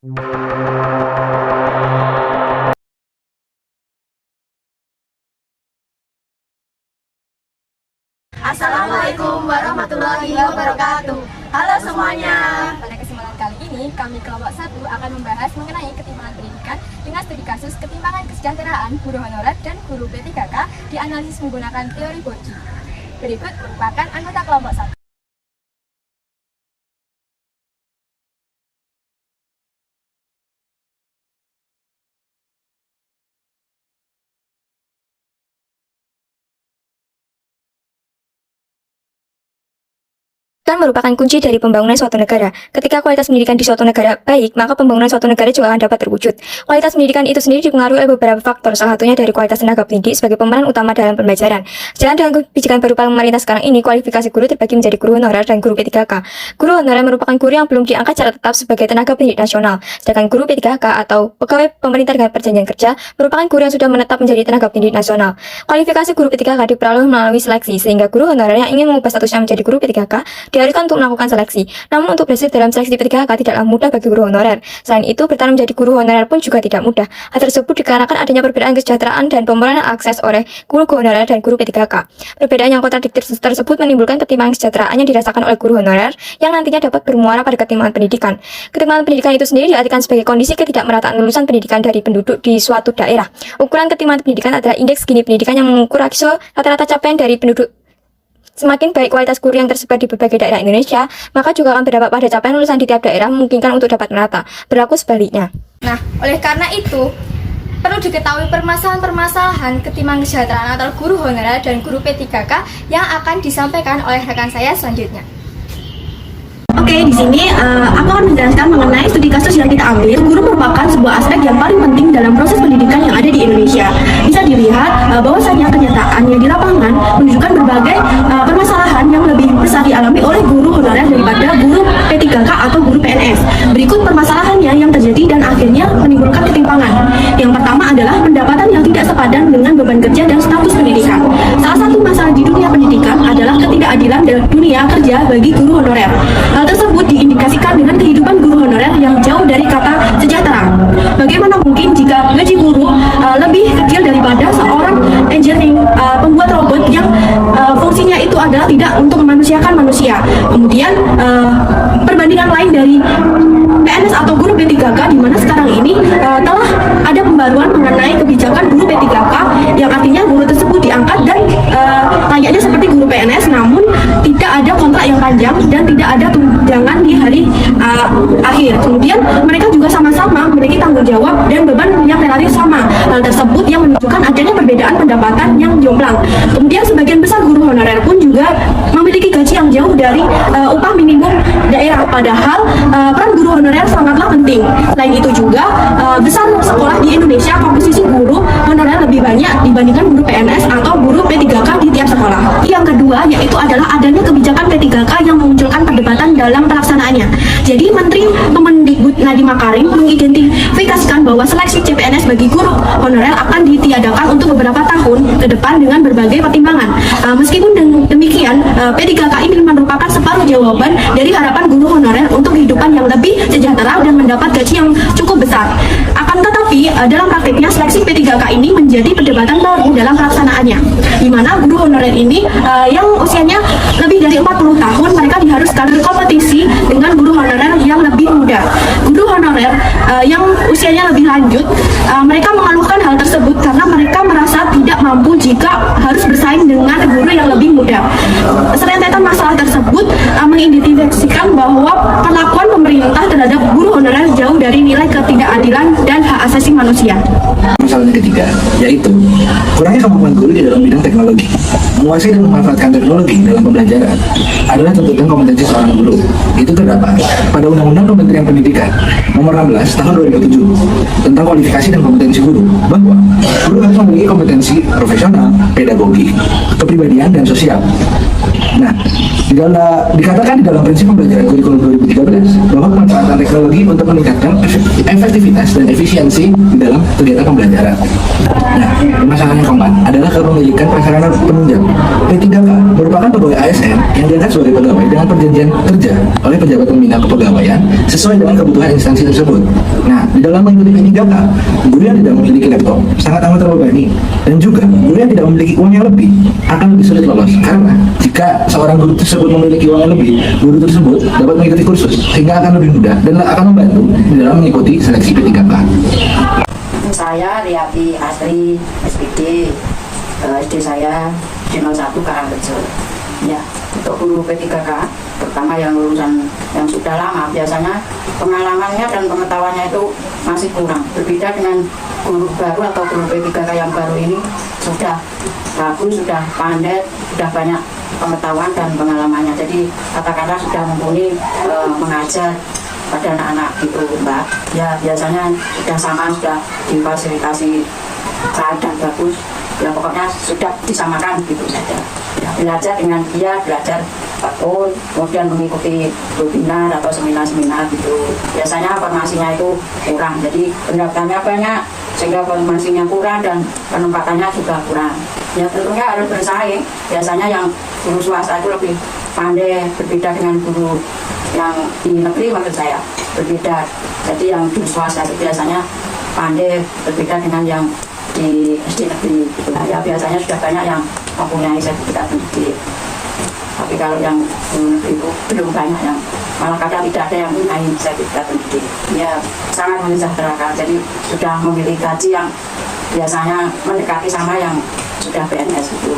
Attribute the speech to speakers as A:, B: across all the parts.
A: Assalamualaikum warahmatullahi wabarakatuh. Halo semuanya.
B: Pada kesempatan kali ini, kami kelompok 1 akan membahas mengenai ketimpangan pendidikan dengan studi kasus ketimpangan kesejahteraan guru honorer dan guru P3K dianalisis menggunakan teori Boji. Berikut merupakan anggota kelompok 1.
C: Merupakan kunci dari pembangunan suatu negara. Ketika kualitas pendidikan di suatu negara baik, maka pembangunan suatu negara juga akan dapat terwujud. Kualitas pendidikan itu sendiri dipengaruhi oleh beberapa faktor, salah satunya dari kualitas tenaga pendidik sebagai pemeran utama dalam pembelajaran. Sejalan dengan kebijakan baru pemerintah sekarang ini, kualifikasi guru terbagi menjadi guru honorer dan guru P3K. Guru honorer merupakan guru yang belum diangkat secara tetap sebagai tenaga pendidik nasional, sedangkan guru P3K atau pegawai pemerintah dengan perjanjian kerja merupakan guru yang sudah menetap menjadi tenaga pendidik nasional. Kualifikasi guru P3K diperoleh melalui seleksi, sehingga guru honorer yang ingin mengubah statusnya menjadi guru P3K diharuskan untuk melakukan seleksi. Namun untuk berhasil dalam seleksi P3K tidaklah mudah bagi guru honorer. Selain itu, bertahan menjadi guru honorer pun juga tidak mudah. Hal tersebut dikarenakan adanya perbedaan kesejahteraan dan pemenuhan akses oleh guru honorer dan guru P3K. Perbedaan yang kontradiktif tersebut menimbulkan ketimpangan kesejahteraan yang dirasakan oleh guru honorer yang nantinya dapat bermuara pada ketimpangan pendidikan. Ketimpangan pendidikan itu sendiri diartikan sebagai kondisi ketidakmerataan lulusan pendidikan dari penduduk di suatu daerah. Ukuran ketimpangan pendidikan adalah indeks Gini pendidikan yang mengukur rasio rata-rata capaian dari penduduk. Semakin baik kualitas guru yang tersebar di berbagai daerah Indonesia, maka juga akan berdampak pada capaian lulusan di tiap daerah memungkinkan untuk dapat merata. Berlaku sebaliknya.
B: Nah, oleh karena itu, perlu diketahui permasalahan-permasalahan ketimpangan kesejahteraan antara guru honorer dan guru P3K yang akan disampaikan oleh rekan saya selanjutnya.
A: Oke, di sini aku akan menjelaskan mengenai studi kasus yang kita ambil. Guru merupakan sebuah aspek yang paling penting dalam proses pendidikan yang ada di Indonesia. Bisa dilihat bahwasanya kenyataannya di lapangan menunjukkan berbagai permasalahan yang lebih besar dialami oleh guru honorer daripada guru P3K atau guru PNS. Berikut permasalahannya yang terjadi dan akhirnya menimbulkan ketimpangan. Yang pertama adalah pendapatan yang tidak sepadan dengan beban kerja dan status pendidikan. Salah satu masalah di dunia pendidikan adalah ketidakadilan dalam dunia kerja bagi guru honorer. Hal tersebut diindikasikan dengan kehidupan guru honorer yang jauh dari kata sejahtera. Bagaimana mungkin jika gaji guru lebih kecil daripada seorang engineering pembuat robot yang fungsinya itu adalah tidak untuk memanusiakan manusia. Kemudian perbandingan lain dari PNS atau guru P3K di mana sekarang ini telah ada pembaruan mengenai kebijakan guru P3K yang artinya guru tersebut diangkat dan layaknya seperti guru PNS, namun tidak ada kontrak yang panjang dan tidak ada tunjangan di hari akhir. Kemudian mereka juga sama-sama memiliki tanggung jawab dan beban yang relatif sama. Hal tersebut yang menunjukkan adanya perbedaan pendapatan yang jomplang. Kemudian sebagian besar guru honorer pun juga memiliki gaji yang jauh dari upah minimum daerah. Padahal peran guru honorer sangatlah penting. Selain itu juga besar sekolah di Indonesia, komposisi guru honorer lebih banyak dibandingkan guru PNS atau guru P3K di tiap sekolah. Yang kedua yaitu adalah adanya kebijakan P3K yang memunculkan perdebatan dalam pelaksanaannya. Jadi Menteri Kemendikbud Nadiem Makarim mengidentifikasikan bahwa seleksi CPNS bagi guru honorer akan ditiadakan untuk beberapa tahun ke depan dengan berbagai pertimbangan. Meskipun demikian, P3K ini merupakan separuh jawaban dari harapan guru honorer untuk kehidupan yang lebih sejahtera dan mendapat gaji yang cukup besar. Akan tetapi, dalam praktiknya seleksi P3K ini menjadi perdebatan baru dalam pelaksanaannya, di mana guru honorer ini yang usianya lebih dari 40 tahun, mereka diharuskan berkompetisi dengan guru honorer yang lebih muda. Guru honorer yang usianya lebih lanjut, mereka mengeluhkan hal tersebut karena mereka merasa tidak mampu jika harus bersaing dengan guru yang lebih muda. Serentetan masalah tersebut mengidentifikasikan bahwa perlakuan pemerintah terhadap guru honorer jauh dari nilai ketidakadilan dan hak asasi manusia.
D: Masalah ketiga, yaitu kurangnya kemampuan guru di dalam bidang teknologi. Menguasai dan memanfaatkan teknologi dalam pembelajaran adalah tuntutan kompetensi seorang guru. Itu terdapat pada Undang-Undang Kementerian Pendidikan Nomor 16 Tahun 2007 tentang kualifikasi dan kompetensi guru, bahwa guru harus memiliki kompetensi profesional, pedagogi, kepribadian, dan sosial. Nah, dikatakan di dalam prinsip pembelajaran kurikulum 2013 bahwa pemanfaatan teknologi untuk meningkatkan efektivitas dan efisiensi di dalam kegiatan pembelajaran. Nah, masalah yang keempat adalah kepemilikan prasarana penunjang. P3K merupakan pegawai ASN yang diangkat sebagai pegawai dengan perjanjian kerja oleh pejabat pembina kepegawaian sesuai dengan kebutuhan instansi tersebut. Nah, di dalam mengikuti P3K, guru yang tidak memiliki laptop sangat amat terbebani, dan juga guru yang tidak memiliki uang yang lebih akan lebih sulit lolos, karena jika seorang guru tersebut memiliki uang yang lebih, guru tersebut dapat mengikuti kursus sehingga akan lebih mudah dan akan membantu di dalam mengikuti seleksi P3K.
E: Saya Riati Asri, SPD, SD saya di 01 Karangrejo. Ya, untuk guru P3K, terutama yang lulusan yang sudah lama, biasanya pengalamannya dan pengetahuannya itu masih kurang. Berbeda dengan guru baru atau guru P3K yang baru ini sudah bagus, sudah pandai, sudah banyak pengetahuan dan pengalamannya. Jadi katakanlah sudah mumpuni mengajar pada anak-anak gitu, Mbak. Ya biasanya sudah sama, sudah difasilitasi keadaan bagus. Ya pokoknya sudah disamakan gitu saja. Ya, belajar dengan dia belajar tekun, kemudian mengikuti webinar atau seminar-seminar gitu. Biasanya formasinya itu kurang, jadi pendaptatannya banyak sehingga formasinya kurang dan penempatannya juga kurang. Ya tentunya harus bersaing. Biasanya yang guru swasta itu lebih pandai, berbeda dengan guru yang di negeri, maksud saya berbeda. Jadi yang di swasta itu biasanya pandai, berbeda dengan yang di SD negeri gitu. Ya biasanya sudah banyak yang mempunyai sertifikat pendidik, tapi kalau yang di negeri itu belum banyak, yang malah kadang tidak ada yang mempunyai sertifikat pendidik. Ya sangat mensejahterakan, jadi sudah memiliki gaji yang biasanya mendekati sama yang sudah PNS itu.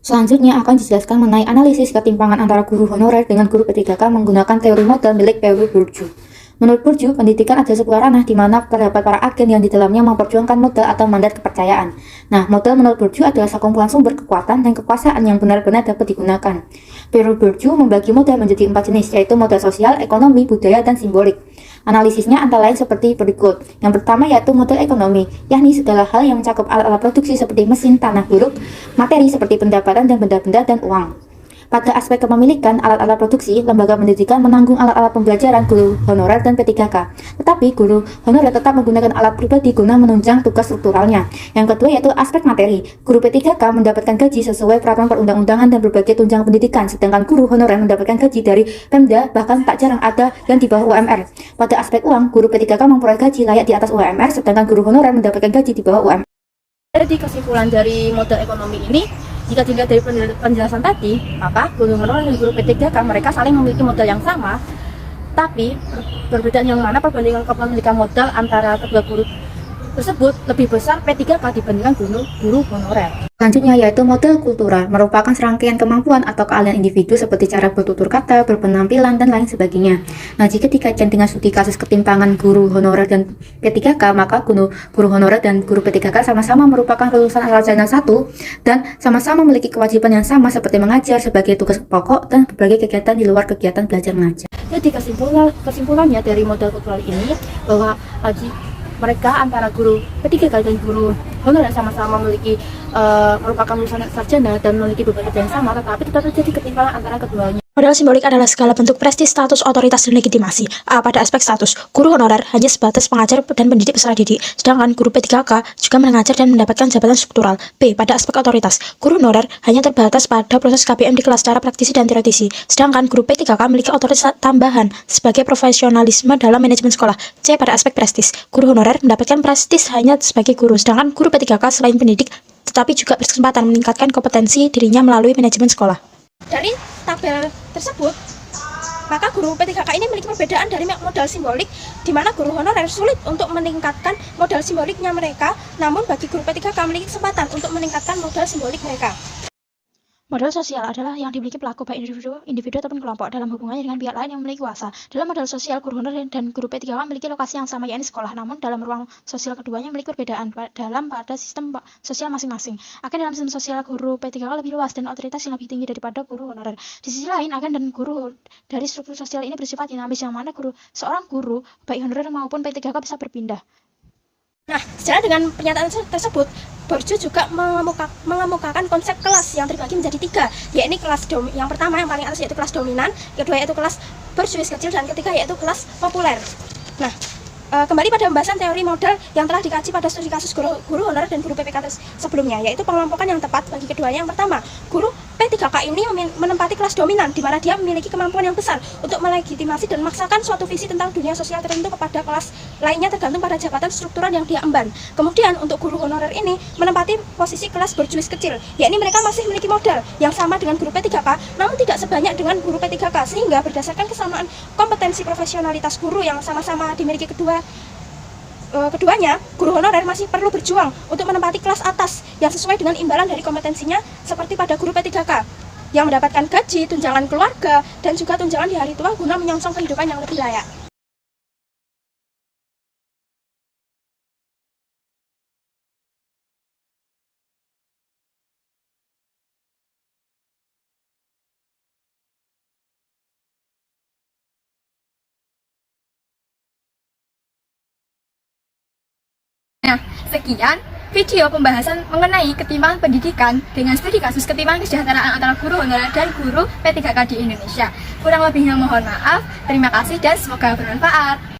F: Selanjutnya akan dijelaskan mengenai analisis ketimpangan antara guru honorer dengan guru P3K menggunakan teori modal milik Peru Bourdieu. Menurut Bourdieu, pendidikan adalah sebuah ranah di mana terdapat para agen yang di dalamnya memperjuangkan modal atau mandat kepercayaan. Nah, modal menurut Bourdieu adalah sekumpulan sumber kekuatan dan kekuasaan yang benar-benar dapat digunakan. Peru Bourdieu membagi modal menjadi 4 jenis, yaitu modal sosial, ekonomi, budaya, dan simbolik. Analisisnya antara lain seperti berikut. Yang pertama yaitu modal ekonomi, yakni segala hal yang mencakup alat-alat produksi seperti mesin, tanah, buruk, materi seperti pendapatan dan benda-benda, dan uang. Pada aspek kepemilikan alat-alat produksi, lembaga pendidikan menanggung alat-alat pembelajaran guru honorer dan P3K. Tetapi guru honorer tetap menggunakan alat pribadi guna menunjang tugas strukturalnya. Yang kedua yaitu aspek materi. Guru P3K mendapatkan gaji sesuai peraturan perundang-undangan dan berbagai tunjangan pendidikan, sedangkan guru honorer mendapatkan gaji dari Pemda, bahkan tak jarang ada yang di bawah UMR. Pada aspek uang, guru P3K memperoleh gaji layak di atas UMR, sedangkan guru honorer mendapatkan gaji di bawah UMR.
A: Jadi kesimpulan dari modal ekonomi ini, jika dilihat dari penjelasan tadi, maka guru honorer dan guru P3K mereka saling memiliki modal yang sama, tapi perbedaan yang mana perbandingan kepemilikan modal antara kedua guru tersebut lebih besar P3K dibandingkan guru honorer.
F: Selanjutnya yaitu modal kultural, merupakan serangkaian kemampuan atau keahlian individu seperti cara bertutur kata, berpenampilan, dan lain sebagainya. Nah, jika dikaitkan dengan studi kasus ketimpangan guru honorer dan P3K, maka guru honorer dan guru P3K sama-sama merupakan lulusan sarjana 1 dan sama-sama memiliki kewajiban yang sama seperti mengajar sebagai tugas pokok dan berbagai kegiatan di luar kegiatan belajar mengajar.
A: Jadi kesimpulannya dari modal kultural ini bahwa mereka antara guru P3K dan guru honorer sama-sama memiliki merupakan lulusan sarjana dan memiliki beberapa yang sama, tetapi tetap terjadi ketimpangan antara keduanya.
G: Modal simbolik adalah segala bentuk prestis, status, otoritas, dan legitimasi. A. Pada aspek status, guru honorer hanya sebatas pengajar dan pendidik peserta didik, sedangkan guru P3K juga mengajar dan mendapatkan jabatan struktural. B. Pada aspek otoritas, guru honorer hanya terbatas pada proses KPM di kelas secara praktisi dan teoretisi, sedangkan guru P3K memiliki otoritas tambahan sebagai profesionalisme dalam manajemen sekolah. C. Pada aspek prestis, guru honorer mendapatkan prestis hanya sebagai guru, sedangkan guru P3K selain pendidik tetapi juga berkesempatan meningkatkan kompetensi dirinya melalui manajemen sekolah.
A: Dari tabel tersebut, maka guru P3K ini memiliki perbedaan dari modal simbolik, di mana guru honorer sulit untuk meningkatkan modal simboliknya mereka, namun bagi guru P3K memiliki kesempatan untuk meningkatkan modal simbolik mereka.
G: Modal sosial adalah yang dimiliki pelaku baik individu ataupun kelompok dalam hubungannya dengan pihak lain yang memiliki kuasa. Dalam modal sosial, guru honorer dan guru P3K memiliki lokasi yang sama, yakni sekolah, namun dalam ruang sosial keduanya memiliki perbedaan pada sistem sosial masing-masing. Agen dalam sistem sosial guru P3K lebih luas dan otoritas yang lebih tinggi daripada guru honorer. Di sisi lain, agen dan guru dari struktur sosial ini bersifat dinamis, yang mana seorang guru baik honorer maupun P3K bisa berpindah.
A: Nah, sejalan dengan pernyataan tersebut,
G: Bourdieu juga mengemukakan konsep kelas yang terbagi menjadi 3, yakni kelas yang pertama yang paling atas yaitu kelas dominan, kedua yaitu kelas bourgeois kecil, dan ketiga yaitu kelas populer. Nah, kembali pada pembahasan teori model yang telah dikaji pada studi kasus guru honorer dan guru PPK sebelumnya, yaitu pengelompokan yang tepat bagi keduanya. Yang pertama, guru P3K ini menempati kelas dominan, di mana dia memiliki kemampuan yang besar untuk melegitimasi dan memaksakan suatu visi tentang dunia sosial tertentu kepada kelas lainnya tergantung pada jabatan struktural yang dia emban. Kemudian untuk guru honorer ini menempati posisi kelas bourgeois kecil, yakni mereka masih memiliki modal yang sama dengan guru P3K, namun tidak sebanyak dengan guru P3K, sehingga berdasarkan kesamaan kompetensi profesionalitas guru yang sama-sama dimiliki keduanya, guru honorer masih perlu berjuang untuk menempati kelas atas yang sesuai dengan imbalan dari kompetensinya, seperti pada guru P3K yang mendapatkan gaji, tunjangan keluarga, dan juga tunjangan di hari tua guna menyongsong kehidupan yang lebih layak.
B: Nah, sekian video pembahasan mengenai ketimpangan pendidikan dengan studi kasus ketimpangan kesejahteraan antara guru honorer dan guru P3K di Indonesia. Kurang lebihnya mohon maaf, terima kasih dan semoga bermanfaat.